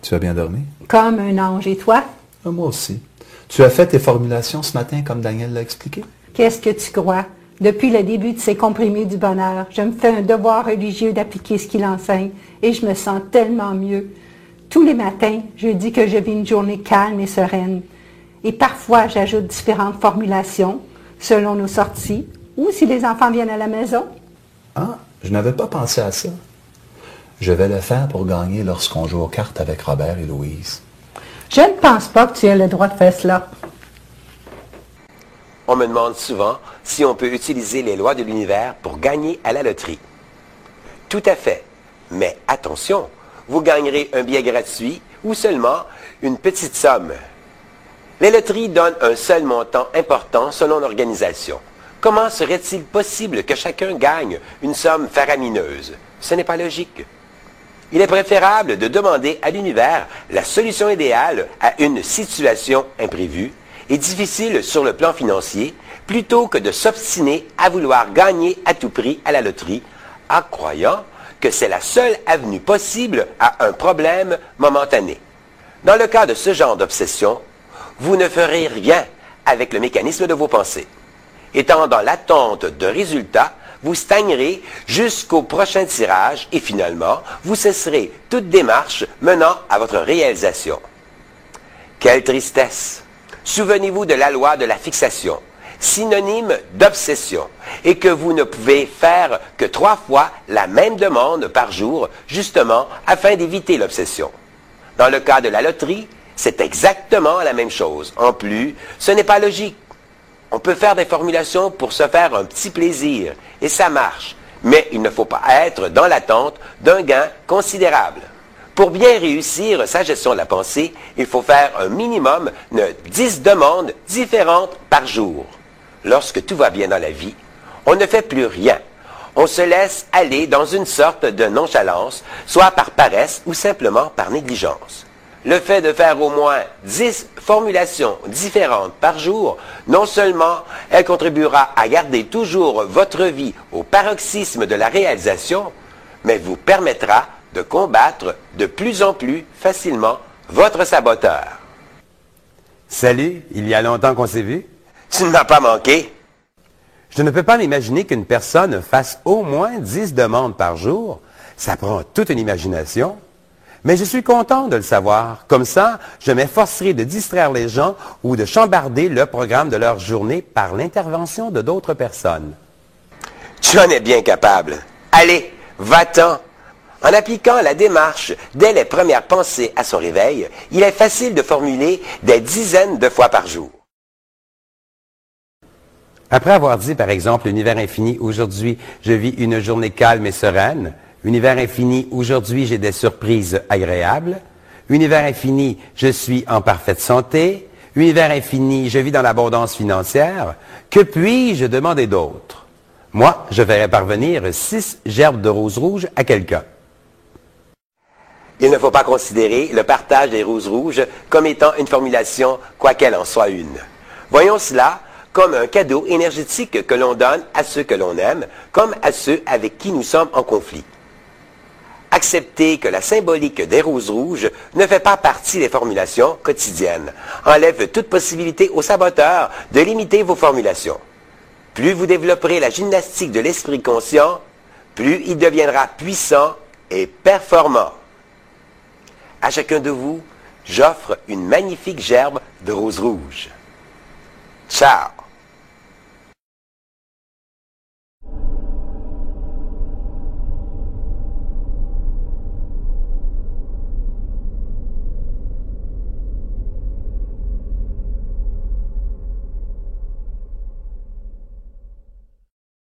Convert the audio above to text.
Tu as bien dormi? Comme un ange. Et toi? Moi aussi. Tu as fait tes formulations ce matin comme Daniel l'a expliqué? Qu'est-ce que tu crois? Depuis le début de ces comprimés du bonheur, je me fais un devoir religieux d'appliquer ce qu'il enseigne et je me sens tellement mieux. Tous les matins, je dis que je vis une journée calme et sereine. Et parfois, j'ajoute différentes formulations selon nos sorties ou si les enfants viennent à la maison. Ah, je n'avais pas pensé à ça. Je vais le faire pour gagner lorsqu'on joue aux cartes avec Robert et Louise. Je ne pense pas que tu aies le droit de faire cela. On me demande souvent si on peut utiliser les lois de l'univers pour gagner à la loterie. Tout à fait. Mais attention, vous gagnerez un billet gratuit ou seulement une petite somme. Les loteries donnent un seul montant important selon l'organisation. Comment serait-il possible que chacun gagne une somme faramineuse? Ce n'est pas logique. Il est préférable de demander à l'univers la solution idéale à une situation imprévue et difficile sur le plan financier, plutôt que de s'obstiner à vouloir gagner à tout prix à la loterie, en croyant que c'est la seule avenue possible à un problème momentané. Dans le cas de ce genre d'obsession, vous ne ferez rien avec le mécanisme de vos pensées. Étant dans l'attente de résultats, vous stagnerez jusqu'au prochain tirage et finalement, vous cesserez toute démarche menant à votre réalisation. Quelle tristesse! Souvenez-vous de la loi de la fixation, synonyme d'obsession, et que vous ne pouvez faire que 3 fois la même demande par jour, justement afin d'éviter l'obsession. Dans le cas de la loterie, c'est exactement la même chose. En plus, ce n'est pas logique. On peut faire des formulations pour se faire un petit plaisir, et ça marche. Mais il ne faut pas être dans l'attente d'un gain considérable. Pour bien réussir sa gestion de la pensée, il faut faire un minimum de 10 demandes différentes par jour. Lorsque tout va bien dans la vie, on ne fait plus rien. On se laisse aller dans une sorte de nonchalance, soit par paresse ou simplement par négligence. Le fait de faire au moins 10 formulations différentes par jour, non seulement elle contribuera à garder toujours votre vie au paroxysme de la réalisation, mais vous permettra de combattre de plus en plus facilement votre saboteur. Salut, il y a longtemps qu'on s'est vu. Tu ne m'as pas manqué. Je ne peux pas m'imaginer qu'une personne fasse au moins 10 demandes par jour. Ça prend toute une imagination. Mais je suis content de le savoir. Comme ça, je m'efforcerai de distraire les gens ou de chambarder le programme de leur journée par l'intervention de d'autres personnes. Tu en es bien capable. Allez, va-t'en. En appliquant la démarche dès les premières pensées à son réveil, il est facile de formuler des dizaines de fois par jour. Après avoir dit, par exemple, univers infini, aujourd'hui, je vis une journée calme et sereine. Univers infini, aujourd'hui, j'ai des surprises agréables. Univers infini, je suis en parfaite santé. Univers infini, je vis dans l'abondance financière. Que puis-je demander d'autre? Moi, je ferai parvenir 6 gerbes de roses rouges à quelqu'un. Il ne faut pas considérer le partage des roses rouges comme étant une formulation, quoiqu'elle en soit une. Voyons cela comme un cadeau énergétique que l'on donne à ceux que l'on aime, comme à ceux avec qui nous sommes en conflit. Accepter que la symbolique des roses rouges ne fait pas partie des formulations quotidiennes. Enlève toute possibilité aux saboteurs de limiter vos formulations. Plus vous développerez la gymnastique de l'esprit conscient, plus il deviendra puissant et performant. À chacun de vous, j'offre une magnifique gerbe de roses rouges. Ciao!